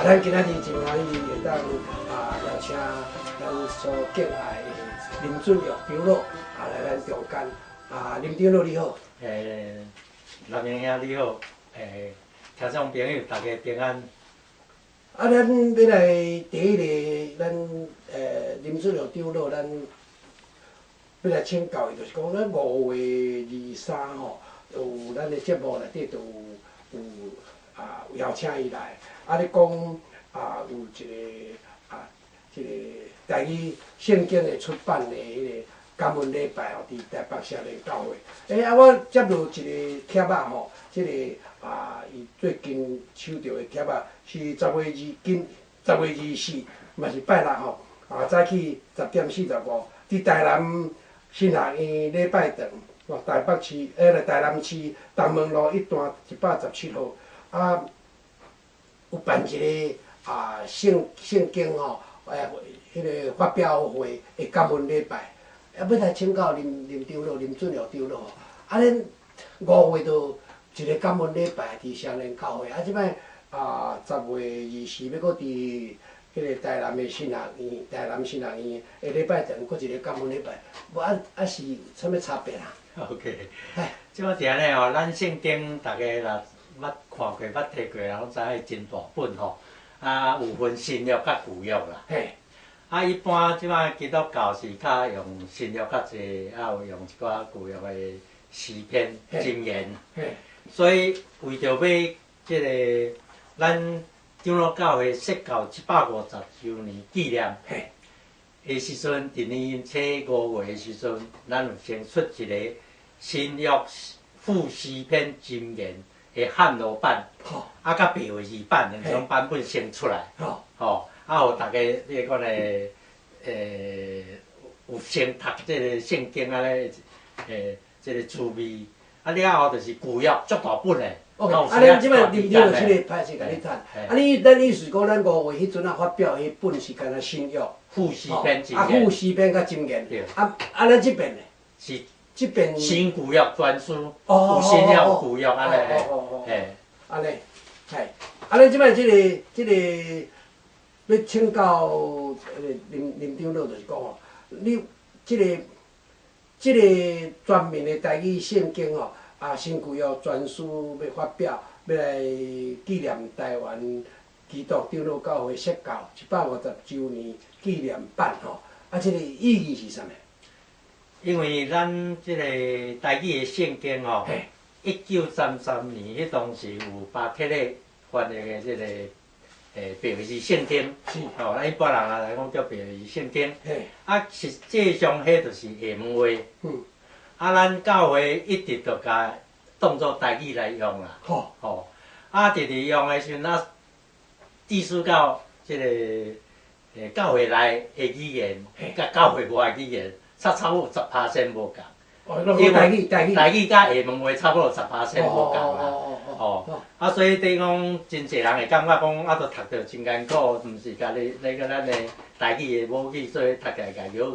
咱今仔日真欢喜会当邀请咱所敬爱的林准玉长老来咱中间。林长老你好。南明兄你好，听众朋友大家平安。咱要来第一个，咱林准玉长老，咱要来请教伊，就是讲咱5月23吼，有咱的节目内底就有邀请伊来。你讲有一个台语圣经的出版的迄个感恩礼拜伫台北社联教会。我接到一个帖仔吼，即个伊最近收到的帖仔是10月24，嘛是拜六吼，早起10点45，伫台南新学院礼拜堂，台北市台南市东门路1段117号，有办一个圣经吼，迄个发表会的感恩礼拜，要来请教林长老、林准玉长老。恁5月就一个感恩礼拜伫社联教会，即摆10月20要搁伫迄个台南的新学院、台南新学院的礼拜堂，搁一个感恩礼拜，无是啥物差别啊 ？OK， 即摆是安尼吼，咱圣经大家若捌看过、捌摕过，拢知影真大本吼。有分新约甲旧约啦。嘿。一般即摆基督教是较用新约较济，有用一寡旧约的诗篇、箴言。所以为着要即个咱长老教会设教150周年纪念的时阵，伫年初5月的时阵，咱有先出一个新约副诗篇箴言的汉罗版，甲白话字版两种版本先出来，互大家迄个有先读即个圣经即个滋味，了后就是旧约足大本的。咱即摆你有即个歹势甲你谈，咱意思讲，咱5月迄阵发表迄本是干那新约副诗篇箴言，副诗篇甲箴言，咱即边呢？是。即边新旧约专书，有新约有旧约安尼，安尼，咱即摆即个要请教林长老，就是讲吼，你即个专门的台语圣经吼，新旧约专书要发表，要来纪念台湾基督长老教会设教150周年纪念版吼，即个意义是啥物？因为咱即个台语的圣经吼，1933年迄当时有巴克勒翻译的即个白话字圣经，咱一般人来讲叫白话字圣经。实际上迄就是厦门话。咱教会一直就甲当作台语来用啦。直直用的时阵，至少到即个教会内的语言，甲教会外的语言。差不多10%无共，因为台语甲厦门话差不多10%无共啦。所以等于讲，真侪人会感觉讲，都读着真艰苦，毋是甲你个咱的台语的母语，所以读起来家叫。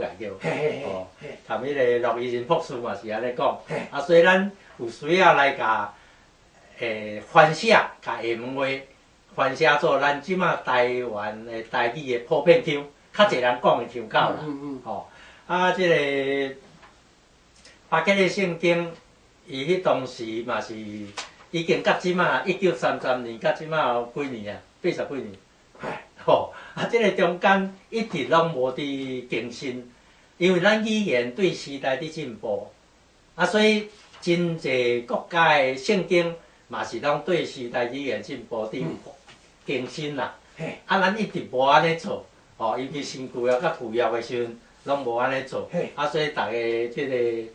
含迄个陆羽仁博士嘛是安尼讲。所以咱有需要来甲翻写，甲厦门话翻写做咱即马台湾的台语的普遍腔，较侪人讲的腔口啦。即个巴克勒圣经，伊迄当时嘛是已经到即马1933年，到即马有几年啊？80几年。即个中间一直拢无伫更新，因为咱语言对时代伫进步，所以真侪国家的圣经嘛是拢对时代语言进步伫更新啦。咱一直无安尼做，尤其新旧约甲旧约的时阵。拢无安尼做，所以大家即个一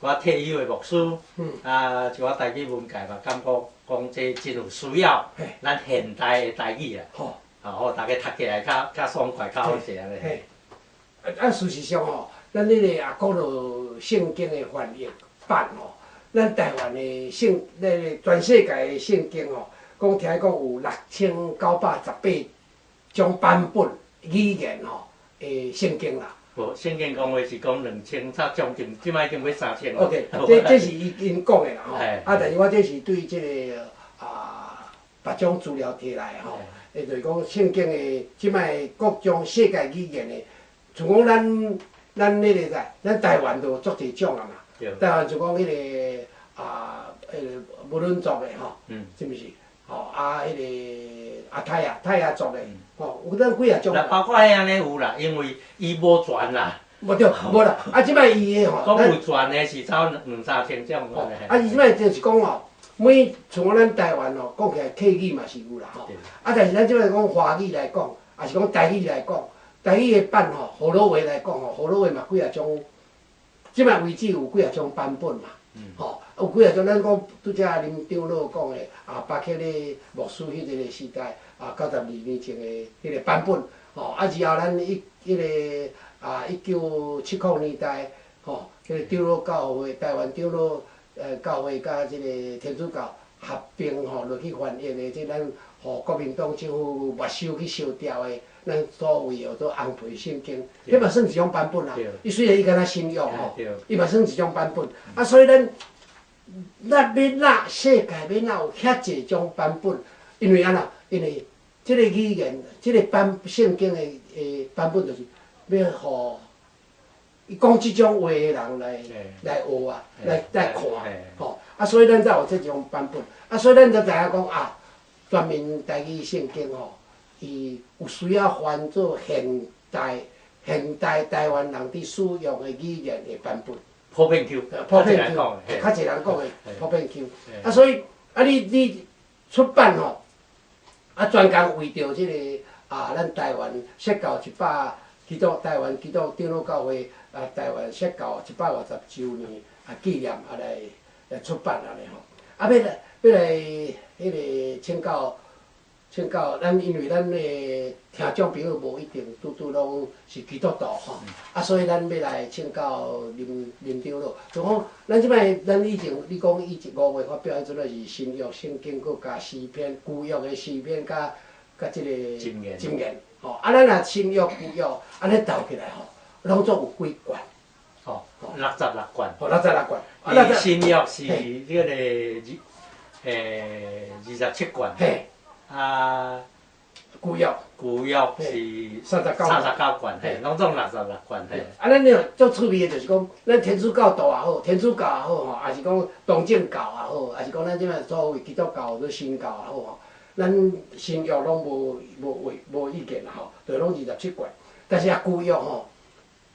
寡退休的牧师，一寡台语文界嘛，感觉讲这真有需要，咱现代的台语啦，互大家读起来较爽快，较好势安尼。事实上吼，咱迄个讲到圣经的翻译版吼，咱台湾的全世界的圣经吼，讲听讲有6918种版本语言吼的圣经啦。无，圣经讲话是讲2000，将近，即摆已经要3000。OK， 这是因讲的啦吼。但是我这是对这个别种资料摕来吼，就是讲圣经的即摆各种世界语言的，像讲咱迄个啥，咱台湾就足侪种啊嘛。台湾就讲迄个无伦族的吼，是毋是？吼迄个泰雅族的，吼有咱几啊种。包括迄安尼有啦，因为伊无传啦。无对，无啦。即摆伊的吼，讲有传的是超两三千种。伊即摆就是讲吼。每像咱台湾吼，讲起来客语嘛是有啦吼，但是咱即摆讲华语来讲，也是讲台语来讲，台语的版吼，葫芦话来讲吼，葫芦话嘛几啊种，即摆为止有几啊种版本嘛，吼，有几啊种咱讲拄则林长老讲的巴克利牧师迄个时代92年前的迄个版本，吼，之后咱迄个1970年代，吼，迄个长老教会台湾长老。教会甲即个天主教合并吼，落去翻译的，即咱互国民党政府没收去烧掉的，咱所谓叫做红皮圣经，迄嘛算一种版本啦。伊虽然伊敢若新约吼，伊嘛算一种版本。所以咱要世界要有遐济种版本，因为安怎？因为即个语言，即个圣经的版本就是要互。伊讲即种话的人来学啊，来看，吼所以咱才有即种版本，所以咱才知影讲专门台语圣经吼，伊有需要翻做现代台湾人伫使用的语言的版本。普遍 Q， 普遍 Q， 较侪人讲的普遍 Q，所以你出版吼，专工为着即个咱台湾释教100。台湾基督长老教会台湾释教150周年纪念来出版安尼吼，要来迄个请教咱，因为咱的听众朋友无一定拄拢是基督徒吼，所以咱要来请教林长老，就讲咱即摆咱以前你讲以前5月发表迄阵是新约圣经，佮加诗篇旧约的诗篇加即个箴言。咱若新约旧约，安尼斗起来吼，拢总有几卷？66卷。66卷。伊新约是迄个27卷。嘿。旧约是39卷，嘿，拢总66卷，嘿。咱呢足趣味的，就是讲，咱天主教徒也好，天主教也好吼，也是讲东正教也好，也是讲咱即摆所谓基督教或者新教也好吼。咱新约拢无意见啦吼，就拢27卷。但是旧约吼，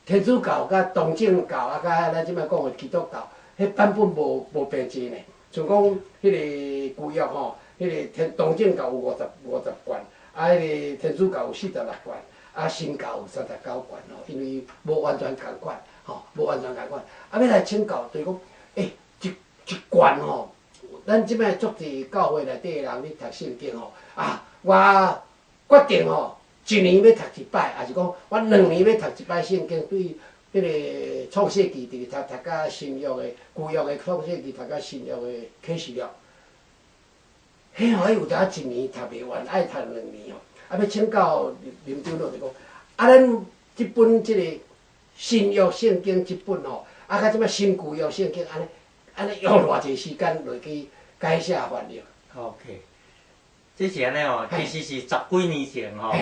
天主教甲东正教甲咱即摆讲的基督教，迄版本无平齐呢。像讲迄个旧约吼，迄个东正教有50卷，迄个天主教有46卷，新教有39卷吼，因为无完全共款吼，无完全共款。要来请教就是讲，一卷吼。咱即摆足侪教会内底的人咧读圣经吼，我决定吼，1年要读一摆，也是讲我2年要读一摆圣经，对迄个创世纪伫读到新约的旧约的创世纪，读到新约的启示录，迄吼有当1年读袂完，爱读2年吼。要请教林长老就讲，咱即本即个新约圣经即本吼，甲即摆新旧约圣经安尼用偌济时间落去改写翻译。OK， 这是安尼吼，其实是10几年前吼，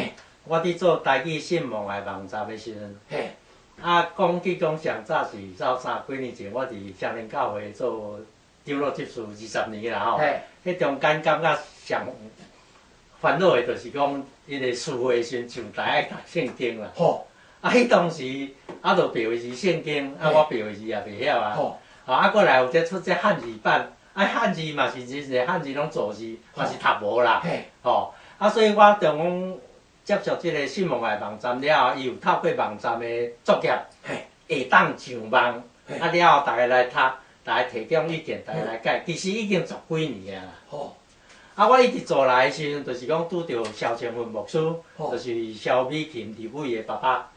我伫做台语信望的网站的时阵，讲起讲上早是到30几年前，我伫双连教会做长老执事20年啦吼。迄中间感觉上烦恼的，就是讲伊个聚会时就大爱读圣经啦。迄当时就背的是圣经，我背的字也袂晓啊。过来有再出这汉字版，汉字嘛是真侪汉字拢做字，嘛是读无啦。所以我就讲接触即个信望的网站了后，伊有透过网站的作业，下当上网，了后大家来读，大家提供意见，大家来改。其实已经10几年啊。我一直做来的时阵，就是讲拄着肖清芬牧师，就是肖美琴伫位的爸爸。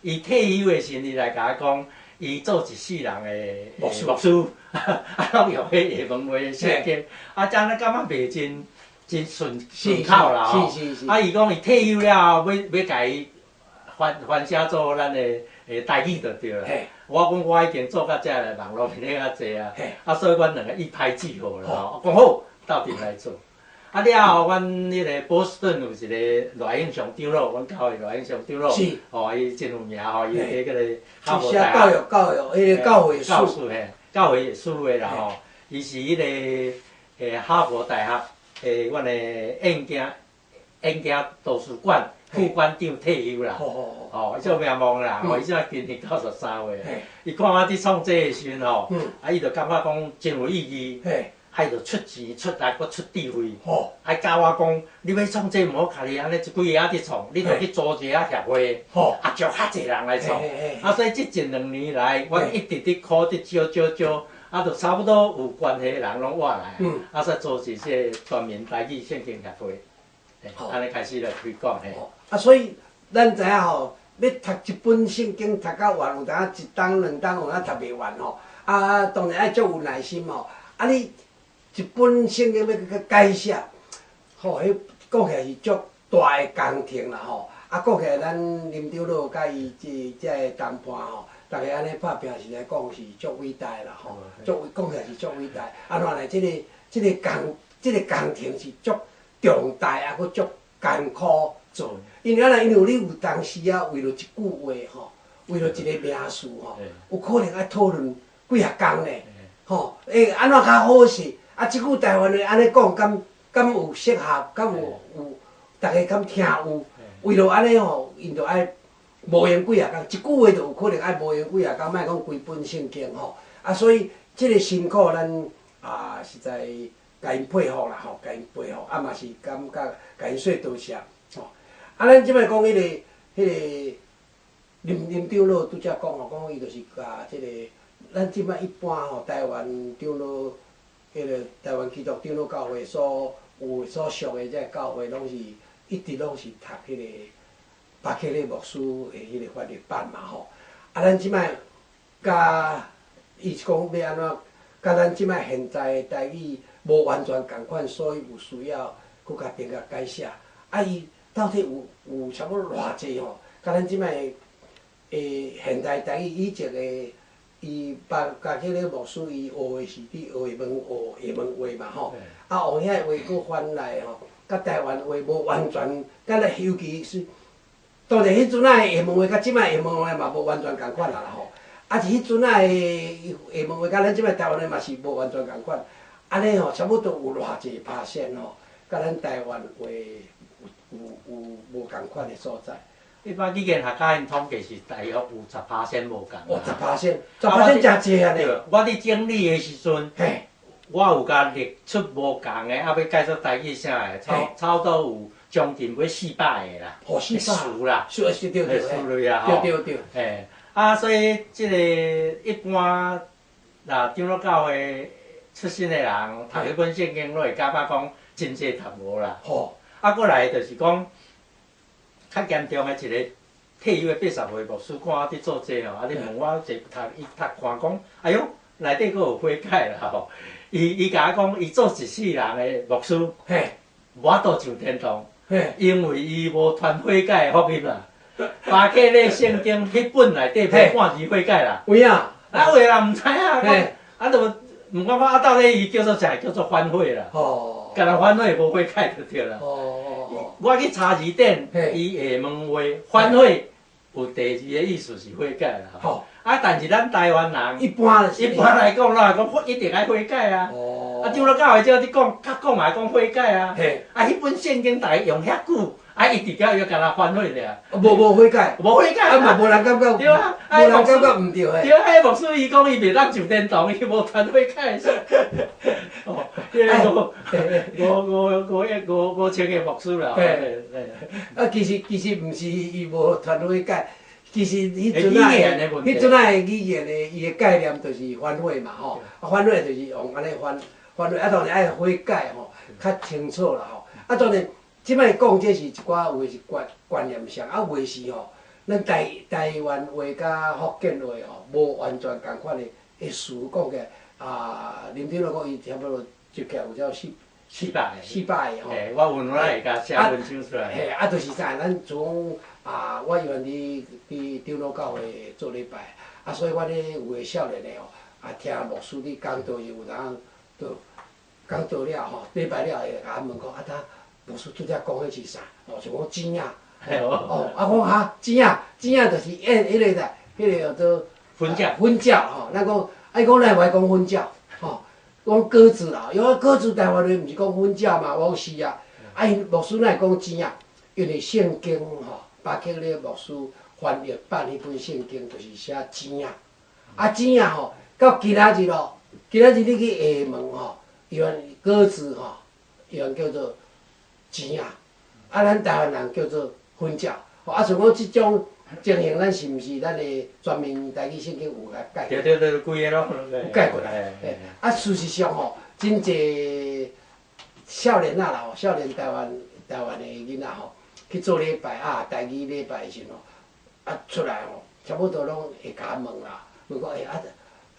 伊退休的时阵，伊来甲我讲。伊做一世人的牧师，拢用迄下文话的圣经，将咱感觉袂真顺口啦吼。伊讲伊退休了后，要甲伊翻写做咱的台语就对啦。我讲我已经做到遮个网络面顶较济啊，所以阮2个一拍即合啦吼。讲好，斗阵来做。啊了后，阮迄个波士顿有一个赖永祥长老，阮教会赖永祥长老，哦，伊真有名吼，伊迄个哈佛大学教育，迄个教会术嘿，教会术的啦吼，伊是迄个哈佛大学阮的演讲图书馆副馆长退休啦，哦，伊做名望啦，伊即摆今年93岁，伊看我伫创这个时阵吼，啊，伊就感觉讲真有意义。还着出钱出力，搁出智慧，还教我讲，你要创这，毋好家己安尼一几个仔伫创，你着去组一个协会，啊，叫较济人来创。啊，所以即一两年来，阮一直伫考伫招，啊，着差不多有关系的人拢活来，啊，才组一个全民台语圣经协会，安尼开始来推广嘿。啊，所以咱知影吼，要读一本圣经读到完，有当一冬两冬有当读袂完吼。啊，当然爱足有耐心吼。啊，你一本圣经要去解释，吼，迄讲起来是足大的工程啦吼。啊，讲起来咱林长老甲伊即个谈判吼，逐个安尼拍拼是来讲是足伟大啦吼，讲起来是足伟大。啊，原来即个工程是足重大啊，佫足艰苦做。因为因为你有当时啊，为了一句话吼，为了一个名词吼，有可能爱讨论几啊工咧，吼，安怎较好势？啊，即句台湾话安尼讲，敢有适合？敢有大家敢听有？为了安尼吼，因着爱无闲几啊工，一句话就有可能爱无闲几啊工，莫讲规本圣经吼。啊，所以即个辛苦咱实在甲因佩服啦吼，甲因佩服，啊嘛是感觉甲因说多谢吼。啊，咱即摆讲迄个林长老拄则讲吼，讲伊就是甲即个咱即摆一般吼，台湾长老。迄个台湾基督长老教会所属的这教会，拢是一直拢是读迄个巴克利牧师的迄个翻译版嘛吼。啊，咱即摆甲伊是讲要安怎，甲咱即摆现在的台语无完全共款，所以有需要佫甲变甲改写。啊，伊到底有差不多偌济吼？甲咱即摆现代台语以前的。伊甲迄个牧师，伊学的是伫学厦门话嘛吼，啊用遐话佫翻来吼，甲台湾话无完全，甲咱尤其是，当然迄阵仔的厦门话甲即摆厦门话嘛无完全共款啦吼，啊是迄阵仔的厦门话甲咱即摆台湾话嘛是无完全共款，安尼吼差不多有偌济%吼，甲咱台湾话有无共款的所在。一般语言学家因统计是大约有10%无共。哦，10%，10%真济啊！对，我伫整理的时阵，我有甲列出无共的，啊要解说台语啥的，差不多有将近要400个啦。哦，400数啦，数对，数类啊吼。对。啊，所以即个一般啦，长老教会出身的人，读迄本圣经，拢会感觉讲真济读无啦。吼。啊，过来就是讲。较严重的一个退休的80岁牧师，看我伫做这吼，啊，你问我一读伊看讲，哎哟，内底阁有悔改啦吼。伊甲我讲，伊做一世人的牧师，无法度上天堂，因为伊无传悔改的福音啦。巴克利圣经迄本内底无半字悔改啦。有影，啊有啦，毋知影，啊就毋讲啊，到底伊叫做啥？叫做反悔啦。哦。干那反悔无悔改就对啦。哦。我去查字典，伊厦门话反悔有第二个意思是悔改啦。吼。啊，但是咱台湾人一般来讲，咱讲一定爱悔改啊。哦。啊，长老教会叫你讲，较讲嘛讲悔改啊。嘿。啊，迄本圣经逐个用遐久，啊，伊直接又干那反悔俩。无悔改。无悔改。啊嘛，无人感觉。对啊。无人感觉毋对诶。对啊，迄牧师伊讲伊袂当上天堂，伊无传悔改。哦。五千个牧师啦。啊，其实毋是伊无传悔改，其实迄阵仔的语言的伊的概念就是反悔嘛吼，啊反悔就是用安尼反悔，啊当然爱悔改吼，较清楚啦吼。啊当然，即摆讲这是一寡话是观念上，啊话是吼，咱台湾话甲福建话吼，无完全共款的词讲起来啊，林长老讲伊差不多就起来有只400个吼。嘿，我文我会甲写文章出来。嘿，啊，就是啥，咱从我原伫长老教会做礼拜，所以我咧有个少年的吼，听牧师伫讲道有当就讲到了吼，礼拜了会甲问讲啊，他牧师拄则讲迄是啥？哦，像讲钱啊。哦，啊，讲哈钱啊，钱啊就是迄个的，迄个叫做婚教。婚教吼，咱讲爱讲咱袂讲婚教，吼，讲鸽子啦，因为鸽子台湾人毋是讲婚教嘛，无是啊。啊，因牧师咱会讲钱啊，因为圣经吼，巴克利牧师翻译版迄本圣经就是写钱啊。啊钱啊吼，到今仔日咯，今仔日你去厦门吼，伊原鸽子吼，伊原叫做钱啊。啊，咱台湾人叫做婚教。啊，像讲即种情形，咱是毋是咱的全面台语圣经有甲解决？对，规个咯。有解决啦。啊，事实上吼，真侪少年仔啦吼，少年台湾的囡仔吼，去做礼拜啊，台语礼拜的时吼，啊出来吼，差不多拢会甲问啦，问讲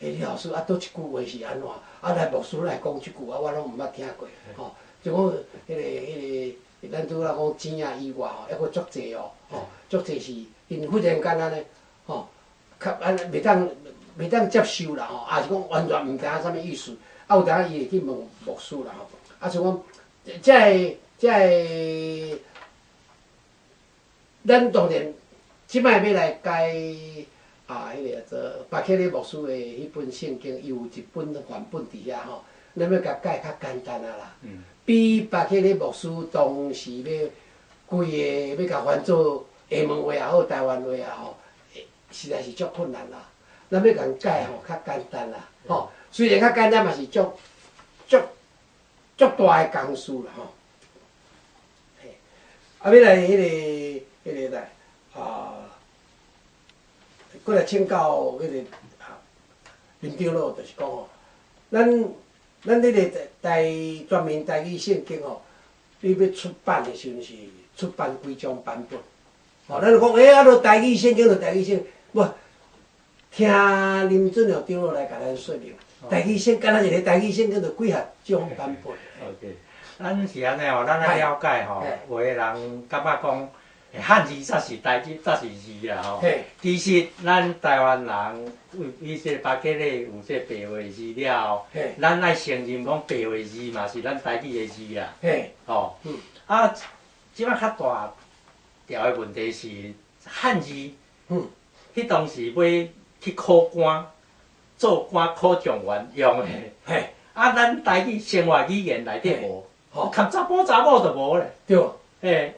李老师啊，倒一句话是安怎？啊，来牧师来讲即句啊，我拢毋捌听过吼。就讲咱拄仔讲钱啊以外吼，还佫足济哦，吼，足济是因忽然间安尼，吼，较安袂当接受啦吼，也是讲完全毋知影啥物意思，啊有当伊会去问牧师啦吼，啊像讲，咱当然即摆要来解迄个做巴克利牧师的迄本圣经，伊有一本范本伫遐吼，咱要甲解较简单啊啦。比巴克利牧师当时要规个要甲翻做厦门话也好，台湾话也好，实在是足困难啦。咱要甲解吼较简单啦，吼。虽然较简单，嘛是足大个工序啦，吼。啊，要来迄个来过来请教迄个林长老，就是讲吼，咱迄个全面台语圣经吼，你要出版的时阵是出版几种版本？吼，咱就讲啊，著台语圣经著台语圣经，不，听林准良长老来甲咱说明。台语圣，敢若一个台语圣经著几下种版本。OK， 咱是安尼吼，咱来了解吼，有个人感觉讲。汉字才是台语，才是字啦吼。其实咱台湾人有说巴克利有说白话字了，咱爱承认讲白话字嘛是咱台语的字啦。吼，啊，即摆较大条的问题是汉字，迄当时要去考官、做官、考状元用的。啊，咱台语生活语言内底无，含查甫查某就无咧。对。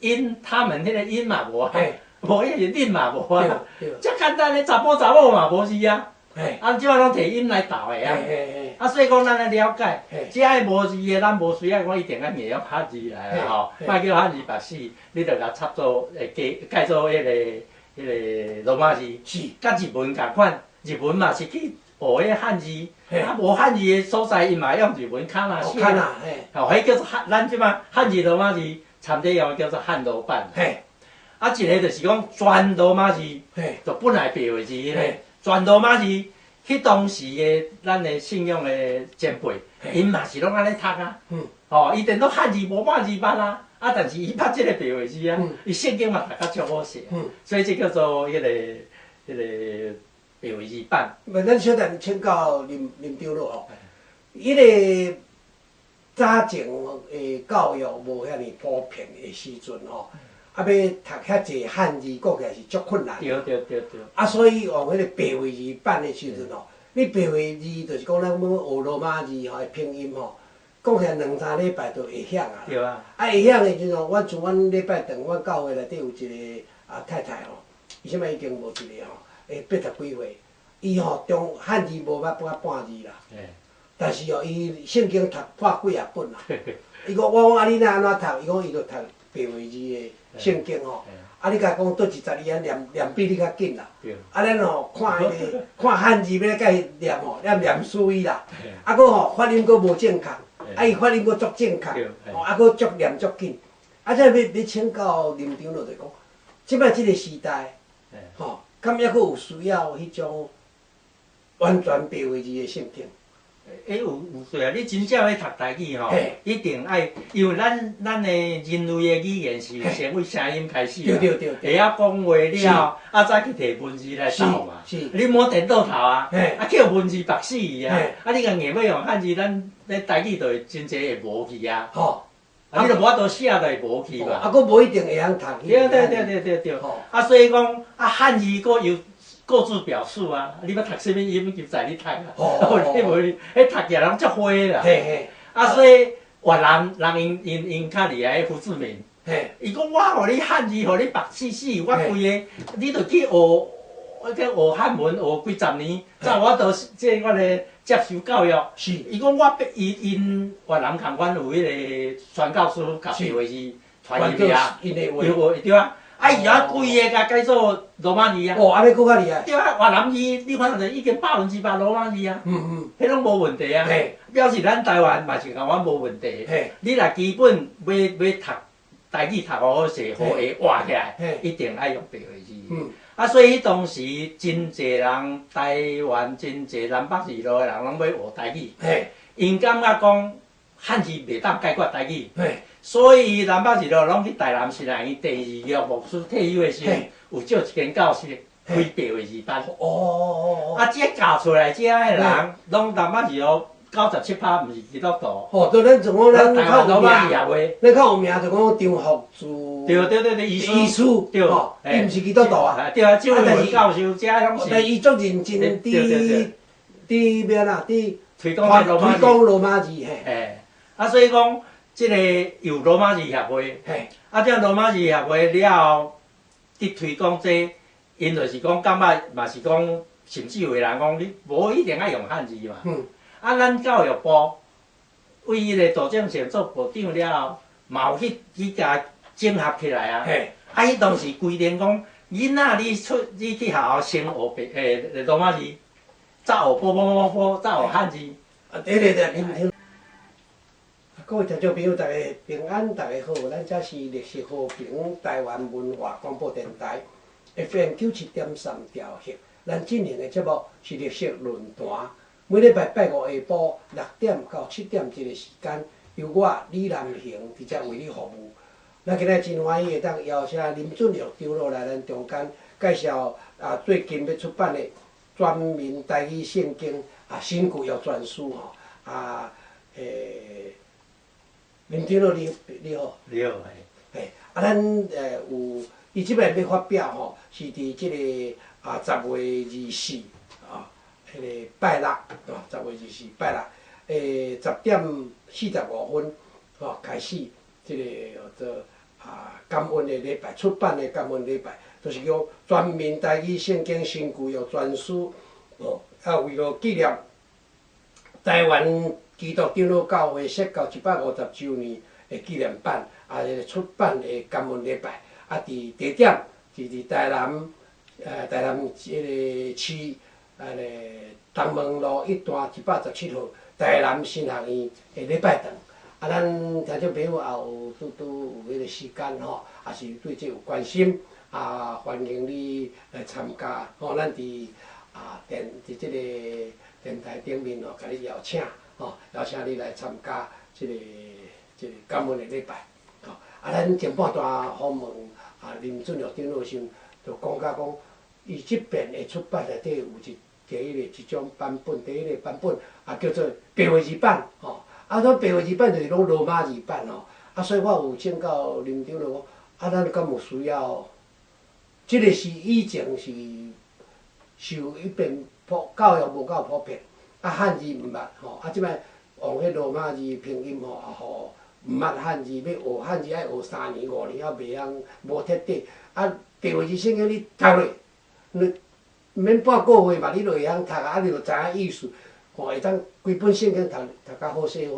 因他们迄个因嘛无啊，无迄个恁嘛无啊，遮简单的查甫查某嘛无字啊，啊即摆拢摕因来斗的啊，啊所以讲咱来了解，遮个无字的咱无需要讲一定爱硬用汉字来啦吼，莫叫汉字白死，你着甲插做改做迄个罗马字，甲日文共款，日文嘛是去学迄汉字，啊无汉字的所在，因嘛用日文卡那写，吼，迄叫做咱即摆汉字罗马字。参底用叫做汉罗版，啊，一个就是讲全罗马字，就本来白话字咧，全罗马字，迄当时的咱的信仰的前辈，因嘛是拢安尼读啊，吼，伊电脑汉字无半字捌啊，啊，但是伊捌即个白话字啊，伊圣经嘛读甲足好写，所以这叫做迄个白话字版。咱小等请教林长老吼，迄个。早前诶，教育无遐尼普遍诶时阵吼，啊要读遐济汉字，讲起来是足困难。对。啊，所以用迄个白话字版诶时阵吼，你白话字就是讲咱要学罗马字吼，拼音吼，讲起来2-3礼拜就会晓啊。对啊。啊会晓诶时阵，阮礼拜堂，阮教会内底有一个太太吼，伊现在已经无一个吼，会80几岁，伊吼中汉字无捌半字啦。但是哦，伊圣经读破几啊本啦。伊讲我讲啊，你哪安怎读？伊讲伊就读白话字的圣经吼。啊，你甲讲倒一十年念比你较紧啦。啊，咱吼看迄个看汉字要甲伊念吼，念输伊啦。啊，佫吼发音佫无正确，啊伊发音佫足正确，吼啊佫足念足紧。啊，这要请教林长老就讲，即摆即个时代，敢抑佫有需要迄种完全白话字的圣经？有对啊！你真正要读台语吼，一定爱，因为咱的人类的语言是先为声音开始嘛，会晓讲话了，啊再去摕文字来斗嘛。你摸电脑头啊，啊叫文字白死伊啊，啊你甲硬要用汉字，咱台语就会真侪会无去啊。吼，啊你就无法度写就会无去嘛。啊，佫无一定会晓读。对。啊，所以讲啊汉字佫有。构字表述啊，你要读什么音就在你读啊，你无，迄读起来人足花啦。啊，所以越南人因较厉害，胡志明，伊讲我互你汉字，互你白死死，我规个，你着去学汉文，学几十年，才有法度即我个接受教育。是，伊讲我因越南共阮有迄个宣教师甲标字传入啊，对啊。啊，伊啊规个甲改做罗马字啊！哦，安尼佫较厉害。对啊，越南字你看着已经100%罗马字啊。迄拢无问题啊。表示咱台湾嘛是共阮无问题。你若基本要读台语读好势，好会活起来，一定爱用白话字。啊，所以当时真侪人，台湾真侪南北二路的人拢要学台语。因感觉讲汉字袂当解决台语。所以南北二路拢去台南新学院第2届牧师退休的时，有借一间教室开白话字班。啊，这教出来这的人，拢南北二路97%毋是基督徒。哦，对，咱从咱较有名，咱较有名就讲张福柱。对，医师，对，伊毋是基督徒啊。对啊，这位是教授，这拢是。但伊足认真，伫咩啦？伫推广罗马字嘿。啊，所以讲。即个有罗马字协会，啊，这罗马字协会了后，伫推广这，因就是讲感觉嘛是讲，甚至有个人讲你无一定爱用汉字嘛。啊，咱教育部为迄个杜正成做部长了后，嘛有去甲整合起来啊。啊，迄当时规定讲，囡仔你去学校先学罗马字，再学波，再学汉字。啊，对。各位听众朋友，大家平安，大家好，咱这是历史和平台湾文化广播电台 FM 97.3调赫。咱进行的节目是历史论坛，每礼拜拜五下晡6点到7点这个时间，由我李南雄伫遮为你服务。咱今日真欢喜会当邀请林俊玉长老来咱中间介绍最近要出版的专门台语圣经新旧约全书林长老你好。你好，咱有，伊即摆要发表是伫即个10月24迄个拜六10月24拜六10点45分开始，即个做感恩的礼拜出版的感恩礼拜，就是叫全面台语圣经新旧约全书为了纪念台湾基督长老教会设教150周年的纪念版出版的感恩礼拜伫地点是伫台南即个市东门路1段117号台南新学院的礼拜堂。咱听众朋友也有有迄个时间也是对这有关心欢迎你来参加咱伫即个电台顶面甲你邀请。邀请你来参加即个感恩的礼拜。咱前半段访问林俊玉长老先，就讲甲伊即边的出版内底有一种版本，第一个版本叫做白话字版迄白话字版就是讲罗马字版所以我有请教林长老讲，咱敢有需要？即个是以前是受迄边教育无够普遍。汉字毋捌即摆用迄罗马字拼音互毋捌汉字，要学汉字爱学3年5年，还袂晓无彻底。白话字圣经你读落，毋免半个月嘛，你就会晓读你就知影意思。会当规本圣经读较好势。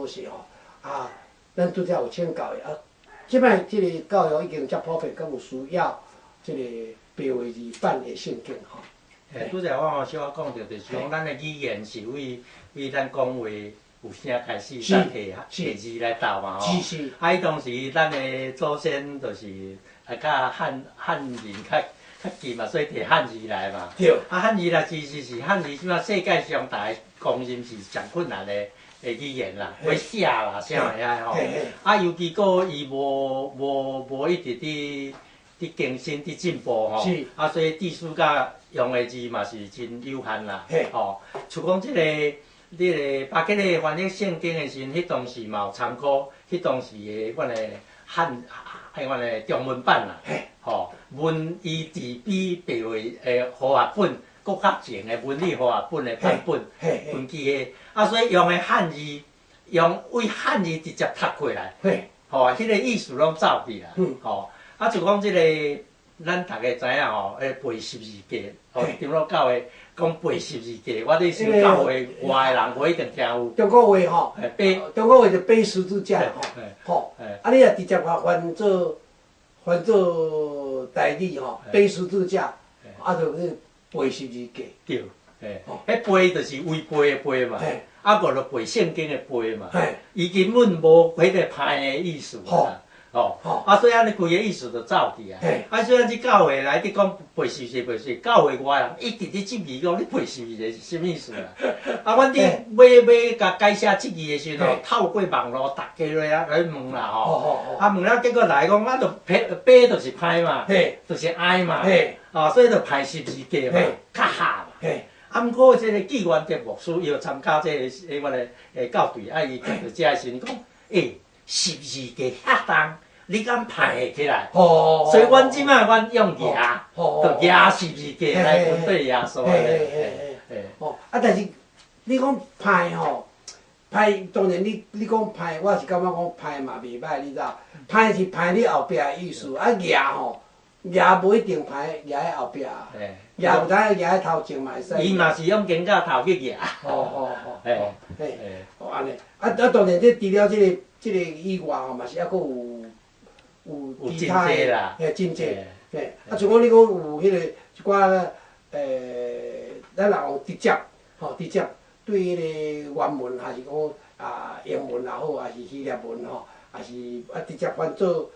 咱拄则有请教的即摆即个教育已经遮普遍，敢有需要即个白话字版的圣经拄则我小可讲着，就是讲咱的语言是为咱讲话有声开始，才摕字来斗嘛伊当时咱的祖先就是甲汉人较近嘛，所以摕汉字来嘛。对。汉字来其实是汉字，即马世界上大家公认是上困难的语言啦，会写啦，啥物遐吼。尤其个伊无一直伫更新、伫进步吼。是。所以字数甲用的字嘛是真有限啦。吼，像讲即个巴吉咧翻译圣经的时，迄当时嘛有参考，迄当时的阮的阮的中文版啦。吼，文以字比白话和合本，搁较前的文理和合本的版本，文记的。所以用的汉字，为汉字直接读过来。吼，迄个意思拢走去啦。吼，就讲即个。咱大家知影吼，背十字架，吼，长老教会讲背十字架，我伫想教会外的人无一定听有。中国话吼，中国话就背十字架吼，你也直接翻做台语吼，背十字架，就是背十字架。对，迄背就是为背的背嘛，无就背圣经的背嘛，伊根本无迄个歹的意思嘛。所以安尼规个意思就走去啊。所以咱去教会来，你讲背十字背教会外人一直伫质疑讲你背十字是啥物意思啦？阮伫要甲解释质疑的时候，透过网络大家来问啦吼。问了结果来讲，就背就是歹嘛，就是爱嘛，所以就派十字架嘛，较下嘛。毋过即个纪元节牧师要参加即个阮的教队，伊到遮的时阵讲，十字架遐重，你敢派会起来？所以阮即摆阮用牙，就牙十字架来面对耶稣咧。但是你讲派吼，派当然你讲派，我是感觉讲派嘛袂歹，你知？派是派你后壁的意思，牙吼，牙无一定派牙喺后壁，牙有当牙喺头前嘛会使。伊嘛是用肩胛头去牙。安尼，当然这除了这个以外吼，嘛是还佫有其他的，真济，像讲你讲有迄个一寡咱人有直接对迄个原文还是讲英文也好，还是希腊文吼，还是直接翻做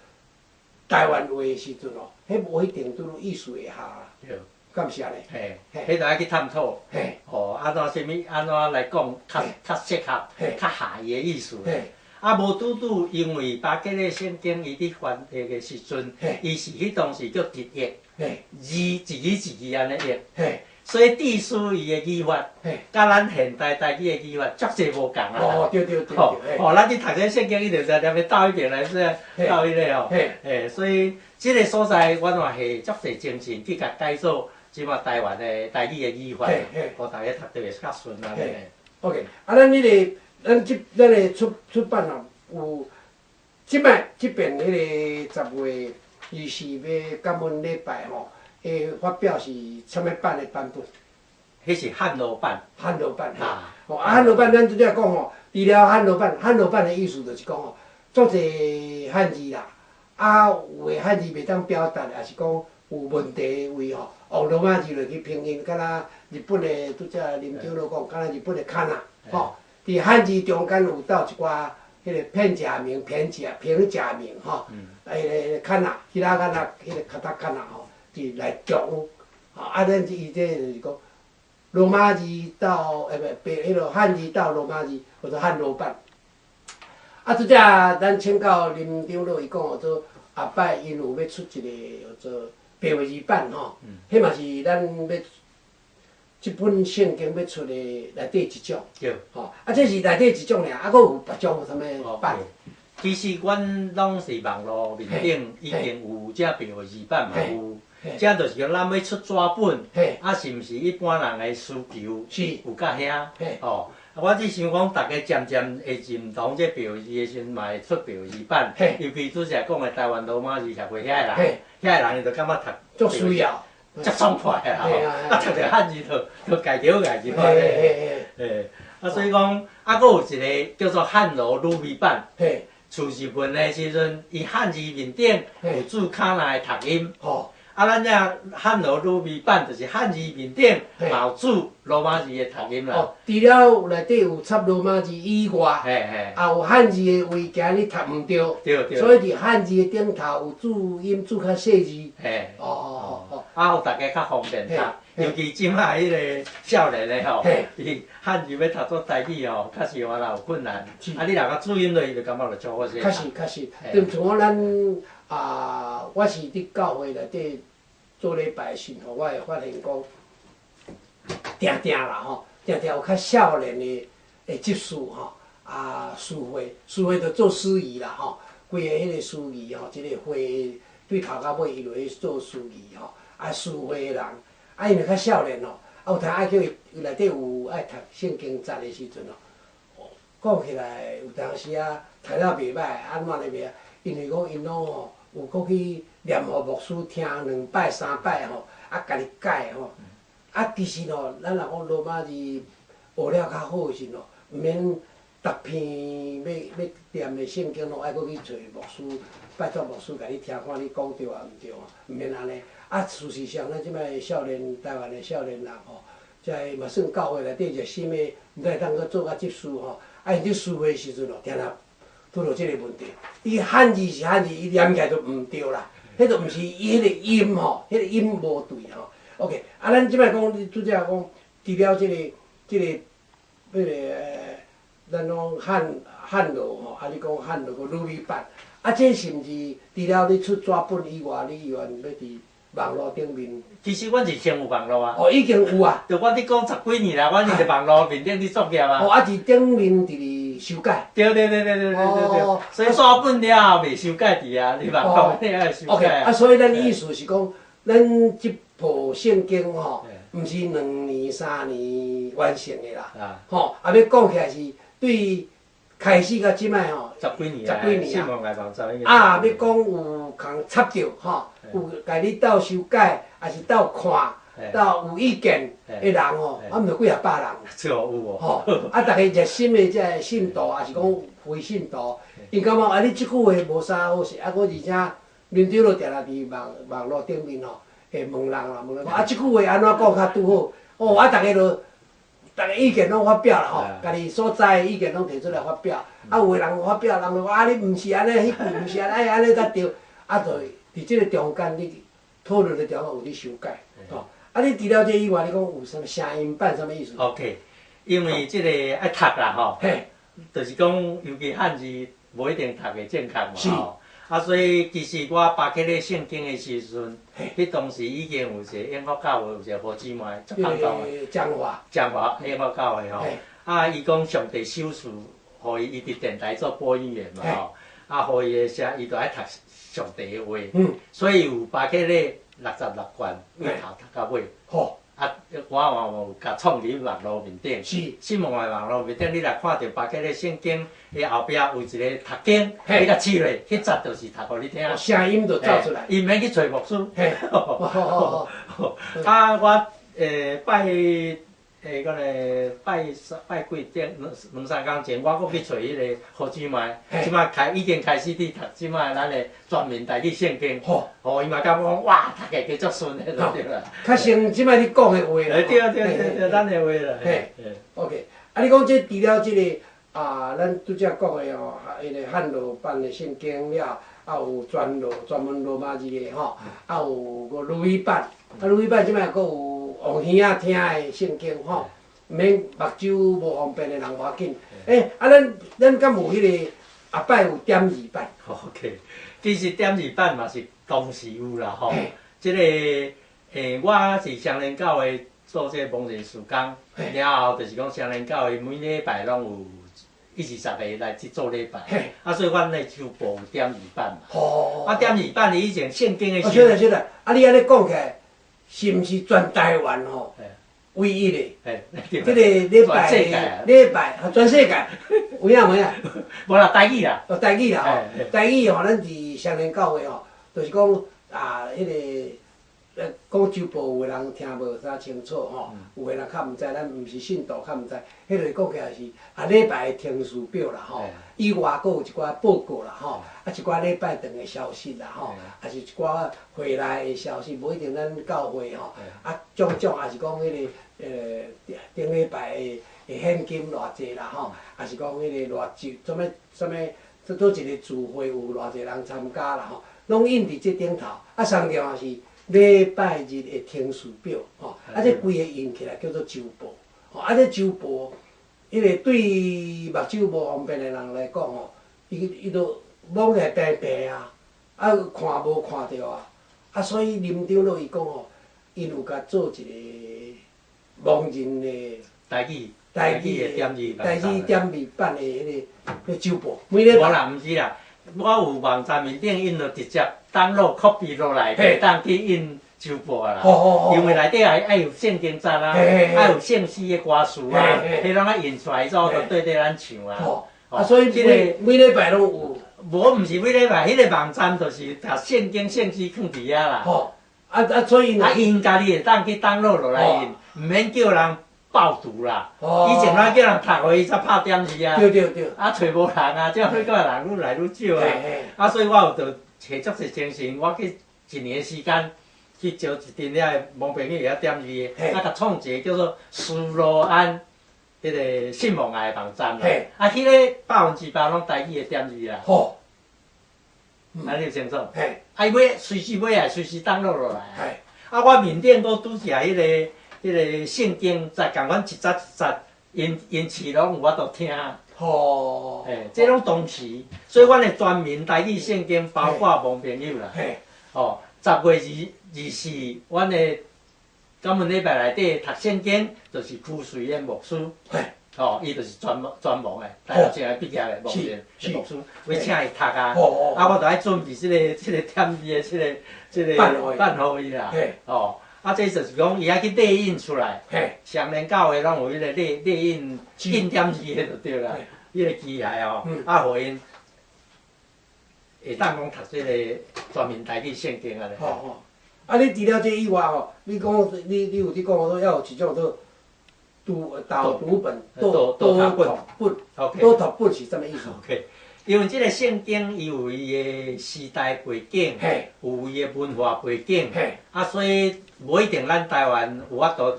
台湾话的时阵吼，迄无一定拄意思会合。敢是安尼？迄就爱去探讨。安怎来讲较适合、较合伊的意思。无拄因为巴吉的圣经伊伫翻译的时阵，伊是迄当时叫直译，字一字一字安尼译，所以字数伊的语法，甲咱现代台语的语法足侪无共啊。对。咱去读这圣经，伊就知要倒一遍来说，倒迄个吼。所以即个所在，阮也是足侪精神去甲改造。即马台湾的台语的语法，互大家读得会较顺啊。OK， 咱咱的出版哦，有即摆即边迄个10月24要感恩礼拜吼，发表是啥物版的版本？迄是汉罗版。汉罗版汉罗版咱拄则讲吼，除了汉罗版的意思就是讲吼，足侪汉字啦，有的汉字袂当表达，也是讲有问题的位吼。用罗马字落去拼音，敢若日本的拄则林长老讲，敢若日本的卡纳吼，伫汉字中间有斗一寡迄个片假名、平假名吼，迄个卡纳，其他卡纳，迄个卡塔卡纳吼，是来讲，咱伊这就是讲罗马字到迄个汉字到罗马字，或者汉罗版。拄则咱请教林长老伊讲号做下摆因有要出一个号做。白话字版吼，迄嘛是咱要即本圣经要出的内底一种，这是内底一种尔，佫有别种有啥物版？其实阮拢是网络面顶已经有这白话字版嘛有，这就是讲咱要出纸本，是毋是一般人的需求有甲遐？我只想讲，大家渐渐会认同这白话字的时阵，嘛会出白话字版。尤其拄则讲的台湾罗马字协会遐个人，遐个人伊就感觉读足需要，足爽快啊！读着汉字就家己所以讲，佫有一个叫做汉罗鲁味版。出日文的时阵，伊汉字面顶有注卡那的读音。啊，咱遮汉罗鲁味版就是汉字面顶嘛有注罗马字的读音啦。哦，除了内底有插罗马字以外，也有汉字的位行你读唔对，对。所以伫汉字的顶头有注音注较细字。啊，互大家较方便读。尤其即摆迄个少年的吼，伊汉字要读做台语吼，确实原来有困难。啊，你若甲注音落去，就感觉就超好势。确实，就像咱我是伫教会内底做礼拜时吼，我会发现讲，定啦吼，定有较少年的执事吼，司会就做司仪啦吼，规个迄个司仪吼，一个会对头到尾伊就去做司仪吼，司会的人。因为较少年哦，有通爱叫伊内底有爱读圣经节的时阵哦，讲起来有当时读了袂歹，安怎咧袂？因为讲因拢吼有搁去念互牧师听2摆3摆吼，家己改吼。其实吼，咱若讲罗马字学了较好时吼，毋免逐篇要念的圣经拢爱搁去找牧师，拜托牧师甲你听看你讲对啊毋对哦，毋免安尼。事实上，咱即摆少年台湾的少年人吼，在嘛算教会内底热心的，毋知当去做甲执事吼。因伫司会时阵哦，定定拄到即个问题。伊汉字是汉字，伊念起来就毋对啦。迄就毋是伊迄个音吼，迄个音无对吼。OK， 咱即摆讲，你拄则讲，除了即个咱讲汉罗吼，你讲汉罗个鲁语版，这是毋是除了你出纸本以外，你原要伫网络顶面？其实阮是先有网络啊。已经有啊。就我伫讲10几年啦，阮是伫网络面顶伫作业啊。伫顶面伫修改。对。所以纸本了后未修改伫啊，你网络顶爱修改啊。所以咱意思是讲，咱即部圣经吼，毋是2年3年完成的啦。要讲起来是对。开始到即摆吼，10几年啊！要讲有共插着吼，有家己斗修改，还是斗看，斗有意见的人吼，毋着几啊百人。有哦。大家热心的这个信徒，还是讲非信徒，因感觉你即句话无啥好势，而且面对着定定伫网络顶面吼，会问人啦，讲即句话安怎讲较拄好？大家意见拢发表啦吼，家己所知的意见拢提出来发表。有个人发表，人就讲你毋是安尼，迄句毋是安尼，安尼才对。就伫即个中间，你讨论的中间有咧修改。你除了这以外，你讲有啥物声音版，啥物意思 ？OK， 因为即个爱读啦吼，就是讲尤其汉字无一定读的正确嘛吼。所以其实我扒开咧圣经的时阵，迄当时已经有一个英国教会有一个何姊妹，足感动的。江华英国教会吼，伊讲上帝授赐，互伊伫电台做播音员嘛吼，互伊的声，伊就爱读上帝的话，所以有扒开咧66卷，由头读到尾。我有甲创立网络面顶，新闻的网络面顶，你若看到扒开咧圣经。伊后壁有一个读经，你甲试咧，迄集就是读互你听。声音就走出来。伊毋免去找牧师。我拜几天2、3天前，我搁去找迄个何姊妹，即摆已经开始伫读即摆咱的全面台语圣经。伊嘛感觉讲哇，读起加足顺的，对啦。较像即摆你讲的话啦。对，咱的话啦。OK， 你讲这除了这个。咱拄则讲的吼，迄个汉罗版的圣经了，有专门罗马字的吼，有个鲁语版，鲁语版即摆阁有用耳仔听的圣经吼，毋免目睭无方便的人无要紧。咱敢有迄个后摆有点字版 ？OK， 其实点字版嘛是当时有啦吼，即个我是双连教会做这个蒙人事工，了后就是讲双连教会每礼拜拢有。10个来去做礼拜，所以阮咧就播有点字版嘛。点字版以前圣经的时。晓得。你安尼讲起来，是毋是全台湾吼唯一的？即个礼拜全世界，有影无影？无啦，台语啦。台语啦吼，台语吼，咱伫双连教会吼，就是讲迄个讲周报有个人听无啥清楚吼，有个人较毋知，咱毋是信徒较毋知，迄个讲起来是礼拜的天数表啦吼，以外佫有一寡报告啦吼，一寡礼拜长的消息啦吼，是一寡回来的消息，无一定咱教会吼，种种也是讲迄个顶礼拜的现金偌济啦吼，也是讲迄个偌什么做一个聚会有偌济人参加啦吼，拢印伫这顶头，上重要是。礼拜日的天数表，吼，这规个印起来叫做周报，吼，这周报，迄个对目睭无方便的人来讲，吼，伊都摸起来平平啊，看无看着啊，所以林长老伊讲吼，因有甲做一个盲人的台语的点字版的迄周报，每礼拜。我啦，毋是啦。我有网站面顶印就直接download copy 落来，袂当去印周报啦。因为内底爱有圣经节啊，爱有圣诗的歌词啊，迄拢爱印出来之后，就对咱唱啊。所以每礼拜拢有。无，毋是每礼拜，迄个网站就是把圣经圣诗放伫遐啦。所以因家己会当去download落来印，毋免叫人。报读啦，以前咱叫人读互伊才拍点字啊，对，找无人啊，这样迄个人愈来愈少啊，所以我有着找足侪精神，我去一年时间去招一阵遐盲朋友会点字的，甲创一个叫做斯罗安迄个信望爱的网站啦，迄个100%拢台语的点字啦，安尼有清楚？伊要随时买来，随时download落来，我面顶佫拄起迄个。迄个圣经在共阮一节因词拢有法度听。这拢同时，所以阮会专门台语圣经，包括盲朋友啦。10月24，阮的感恩礼拜内底读圣经，就是区瑞的牧师。伊就是专盲的，大学正毕业的牧师，牧师，要请伊读啊。我着爱准备这个点字的这个办互伊啦。这就是讲，伊爱去列印出来，常年教会拢有迄个列印印点字的就对啦，迄个机械互因会当讲读这个专门台语圣经啊咧。你除了这以外你讲你有伫讲说要有一种做导读本、多读本是什么意思？因为即个圣经伊有伊的时代背景，有伊的文化背景，所以无一定咱台湾有法度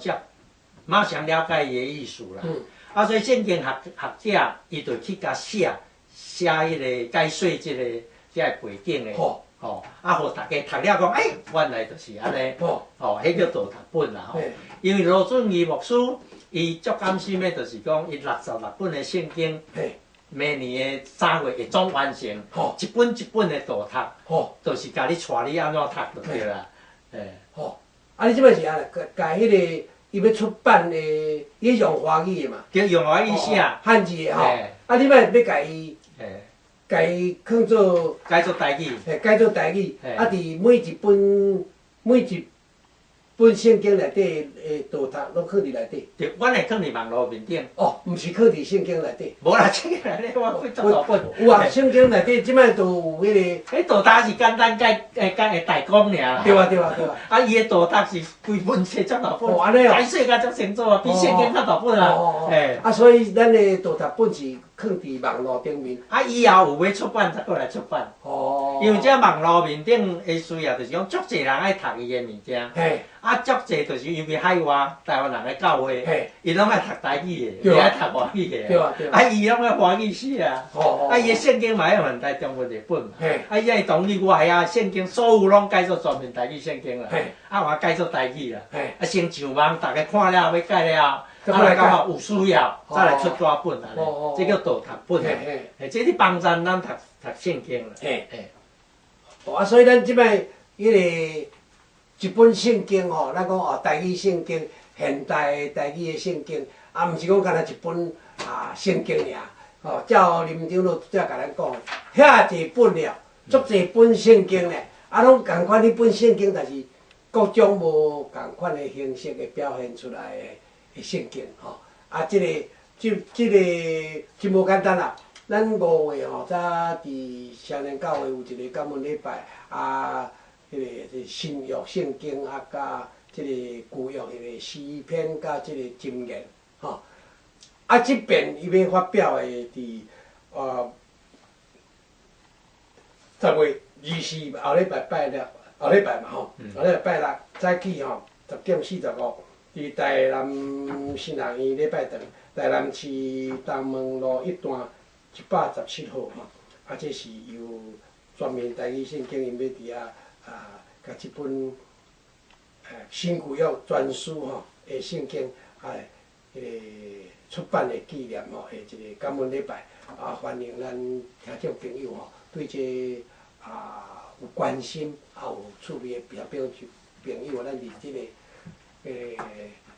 马上了解伊的意思啦。所以圣经学者伊就去甲写迄个解说即个背景的，互大家读了讲，原来就是安尼，迄叫导读本啦。因为罗俊义牧师伊足甘心的，就是讲伊66本的圣经。明年的3月会总完成，一本一本的导读，就是甲你带你安怎读就对啦。你即摆是安尼，甲迄个伊要出版的，伊用华语的嘛？叫用华语写，汉字的吼。你摆要甲伊放做改做台语，改做台语。伫每一本圣经内底的导读拢放伫内底。对，阮会放伫网络面顶。毋是放伫圣经内底。无啦，圣经内底我几多本。有啊，圣经内底即摆都有迄个。导读是简单解大纲尔。对啊。伊的导读是规本册足大本。安尼解说甲足清楚啊，比圣经较大本啊。所以咱的导读本是放伫网络顶面。以后有要出版才过来出版。因为这网络面顶的需要，就是讲足侪人爱读伊的物件。足侪就是尤其海外台湾人的教会，伊拢爱读台语的，伊爱读华语的。伊拢爱华语写啊。伊的圣经嘛要翻台中文日本嘛。伊爱同意外啊，圣经所有拢改做专门台语圣经啦。我改做台语啦。先上网，大家看了要改了，来刚好有需要，再来出大本啊。这叫导读本啊。这是帮助咱读圣经啦。所以咱即摆迄个。一本圣经咱讲台语圣经、现代台语的圣经，毋是讲干那一本圣经尔。照林长老才甲咱讲，遐济本了，足济本圣经咧，拢共款迄本圣经，但是各种无共款的形式的表现出来的圣经即个真无简单啦。咱5月早伫少年教会有一个感恩礼拜新约圣经啊，甲即个旧约迄个诗篇甲即个箴言，吼。啊，即边伊要发表的伫10月24后礼拜拜六，后礼拜嘛吼，后礼拜拜六早起吼10:45，伫台南新人院礼拜堂，台南市东门路1段117号吼。啊，这是由全面台语圣经，因要伫甲即本新旧约全书吼的圣经迄个出版的纪念吼，的一个感恩礼拜欢迎咱听众朋友吼，对这有关心有趣味的朋友，咱伫即个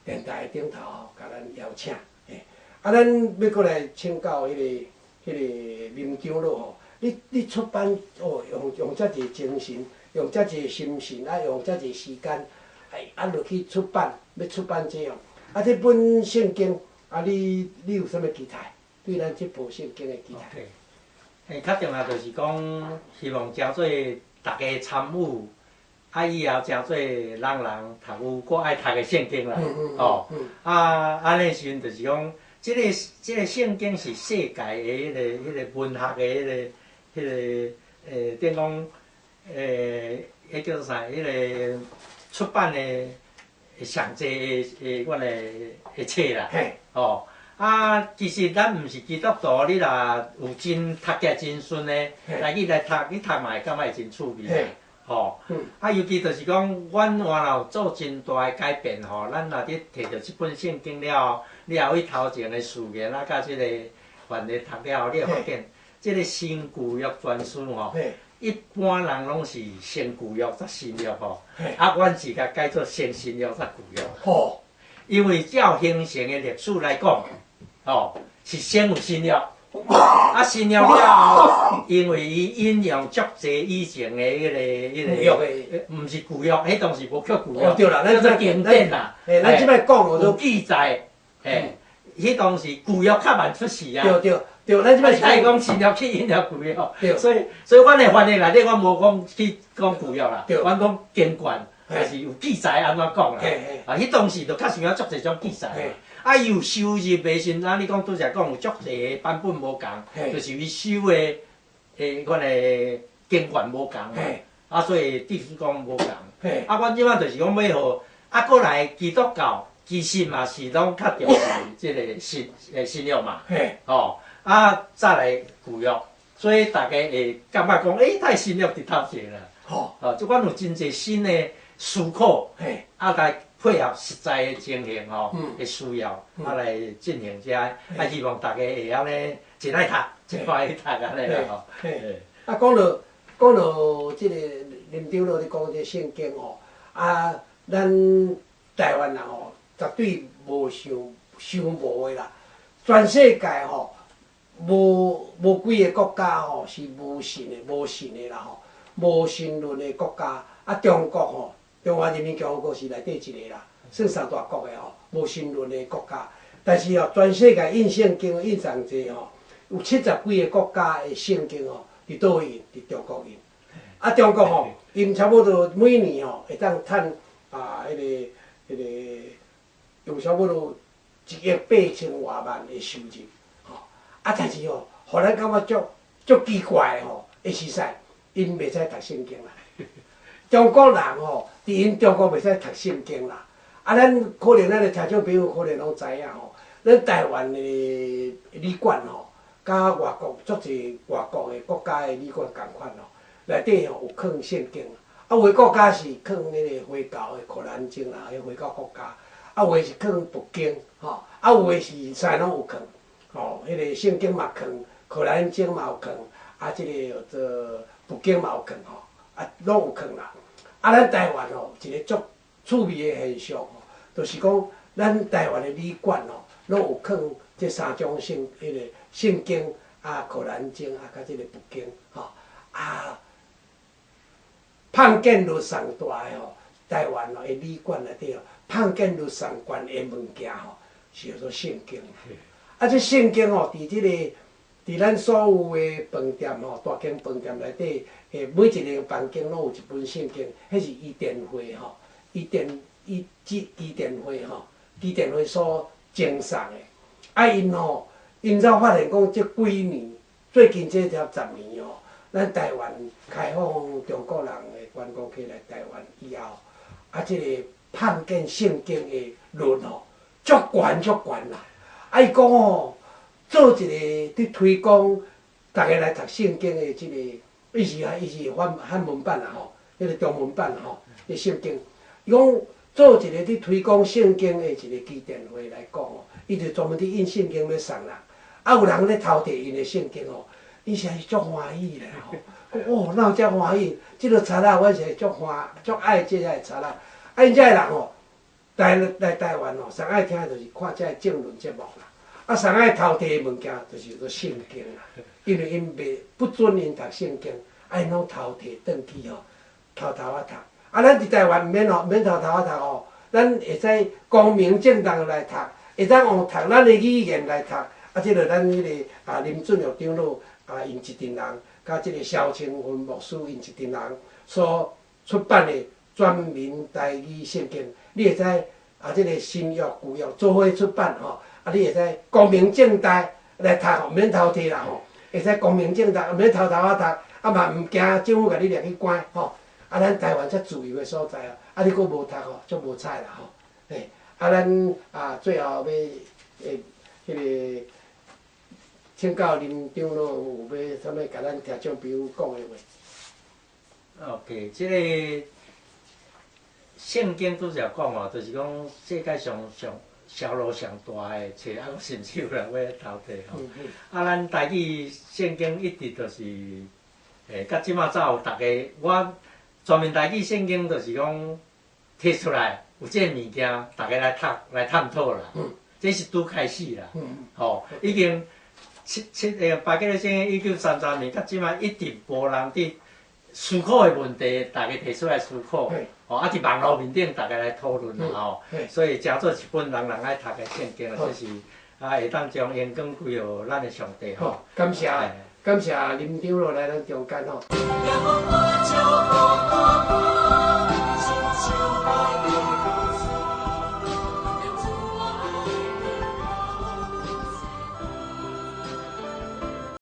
电台顶头吼，甲咱邀请。咱要过来请教迄个林长老吼，你出版用遮济精神，用遮济心神，用遮济时间，落去出版，要出版这样。这本圣经你有啥物期待？对咱这部圣经的期待？较重要就是讲，希望诚做大家参与，以后诚做人读有我爱读的圣经啦。安尼时阵就是讲，即个圣经是世界的迄个文学的迄个等讲迄叫做啥？迄个出版的上济阮的册啦。其实咱毋是基督徒，你若有真读起真顺的，来去来读，你读嘛会感觉会真趣味尤其就是讲，阮换若有做真大的改变咱若伫摕到即本圣经了后，你也为头前的序言甲即个原理读了后，你会发现，即个新旧约全书一般人拢是先旧约再新约阮是甲改做先新约再旧约。因为照形成的历史来讲，是先有新约，新约了后，因为伊引用足济以前的迄个，毋是旧约，迄当时无叫旧约，对啦，叫做经典啦。咱即摆讲有记载，迄当时旧约较慢出世啊。对，咱即摆是讲新约去引用旧约，所以阮的翻译内底，阮无讲去讲旧约啦，阮讲经卷。就是有记载安怎讲啦，迄当时就较想要足济种记载伊有收入的时阵，你讲拄则讲有足济版本无共，就是伊收的阮的经卷无共所以意思讲无共。阮即摆就是讲要互过来基督教，其实嘛是拢较重视即个新约嘛，再来旧约，所以大家会感觉讲，太新约伫头前啦，即款有真济新的。思考，来配合实在的情形的需要，来进行遮，希望大家会晓咧，真爱读，真欢喜读安尼啦讲到即个林长老咧讲这圣经咱台湾人绝对无想无的啦，全世界无几个国家是无神的啦无神论的国家，中国中华人民共和国是内底一个啦，算三大国的无神论的国家。但是全世界印圣经印上济有70几个国家的圣经伫倒印？伫中国印。中国因差不多每年会当趁迄个用差不多1.8万的收入但是互咱感觉足奇怪的实在，因袂使读圣经啦。中国人伫因中国袂使读圣经啦。咱可能咱的听众朋友可能拢知影咱台湾的旅馆甲外国足侪外国的国家的旅馆共款内底有藏圣经。有的国家是藏迄个回教的可兰经啦，迄回教国家。有的是藏佛经有的是啥拢有藏迄个圣经嘛藏，可兰经嘛有藏，即个做佛经嘛有藏拢有藏啦。咱台湾一个足趣味的现象就是讲咱台湾的旅馆拢有藏这3种迄个圣经可兰经甲即个佛经胖见率上大的台湾的旅馆内底胖见率上悬的物件是叫做圣经。这圣经伫即伫咱所有的饭店吼，大间饭店内底，每一个房间拢有一本圣经，迄是伊电会吼，伊电会所赠送的。啊，因才发现讲，这几年，最近这条10年哦，咱台湾开放中国人的观光客来台湾以后，啊，这个看见圣经的率吼，足悬啦！啊，伊讲哦，做一个伫推广，大家来读圣经的这个，伊是汉文版啦吼，迄个中文版啦吼，迄圣经，伊讲做一个伫推广圣经的一个基电会来讲哦，伊就专门伫印圣经要送人，啊，有人咧偷摕因的圣经哦，伊实在是足欢喜咧吼。哦，哪有遮欢喜？即个册仔，我是足爱即个册仔。啊，因遮个人哦，来台湾哦，上爱听就是看遮个政论节目啦。啊，上爱偷摕的物件就是圣经啦，因为因不准因读圣经，啊，因拢偷摕转去吼，偷啊读。啊，咱伫台湾毋免偷啊读哦，咱会使光明正大来读，会使用读咱的语言来读。啊，即个咱迄个林俊玉长老因一群人。甲即个萧清云牧师因一群人所出版的专门台语圣经，你会使即个新约旧约做伙出版吼，你会使光明正大来读，毋免偷摕啦吼，会使光明正大，毋免偷啊读，嘛毋惊政府甲你掠去关吼。咱台湾遮自由的所在啊，你佫无读吼，足无彩啦吼。嘿，咱最后要迄个。请教林长老有要啥物甲咱听众朋友讲的话。OK， 即个圣经拄则讲哦，就是讲世界上销路上大的册，啊，甚至有人要偷摕吼。啊，咱台语圣经一直就是到即马才有大家，我专门台语圣经就是讲摕出来有即个物件，大家来探讨啦。这是拄开始啦。吼，已经。巴结勒先生1933年到即摆一直无人伫思考的问题，大家提出来思考，啊，伫网络面顶大家来讨论啦吼，所以诚做一本人爱读的圣经，就是会当将荣光归予咱的上帝吼。感谢林长老来咱中间吼。